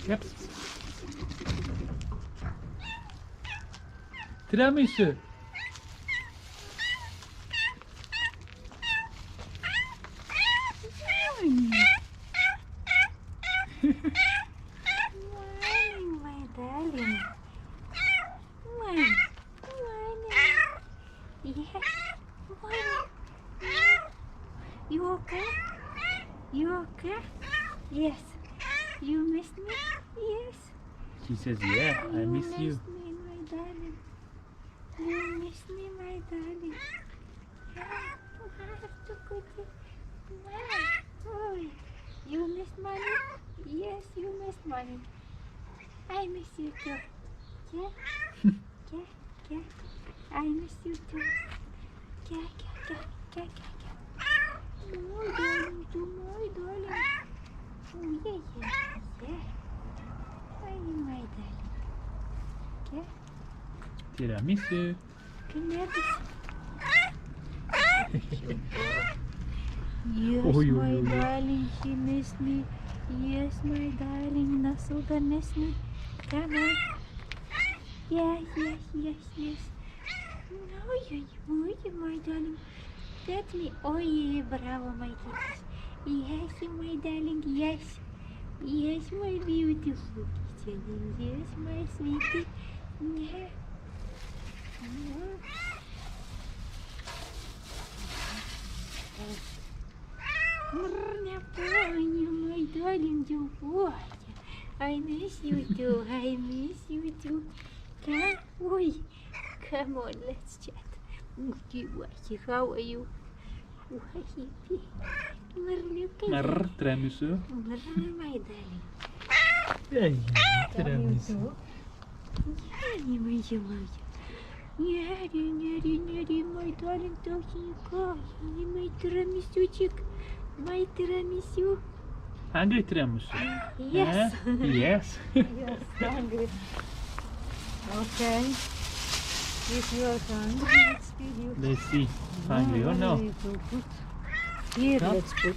Yep. Tiramisu. Morning, my darling. Morning. Morning. Yes. Morning. You okay? You okay? Yes. You missed me? Yes. She says, yeah, I miss you. You missed me, my darling. You missed me, my darling. Oh, you missed mommy? Yes, you missed mommy. I miss you too. Yeah? Yeah, yeah. I miss you too. Yeah, yeah, yeah, yeah, yeah. My darling, to my darling. Oh, yeah, yeah, yeah. Ay, my darling. Yeah? Tiramisu. Come here, this. Yes, Oh, yo, my yo, yo. darling, she missed me. Yes, my darling, Nasulda missed me. Come on. Yes, yes, yes, yes. No, you, my darling. That's me. Oh, yeah, bravo, my kisses. Yes, my darling, yes. Yes, my beautiful kitten. Yes, my sweetie. Yeah. Не помню, my darling, you what? I miss you too. I miss you too. Come, oi, come on, let's chat. Whatty, how are you? Whatty, Mar, tiramisu. my darling. Ay, tiramisu. My darling, talking car. My tiramisu, my tiramisu. Hungry tiramisu? Yes. Yes. Yes, hungry. Okay. If you are hungry, let's feed you. Let's see. Hungry or no? Here, No? let's put.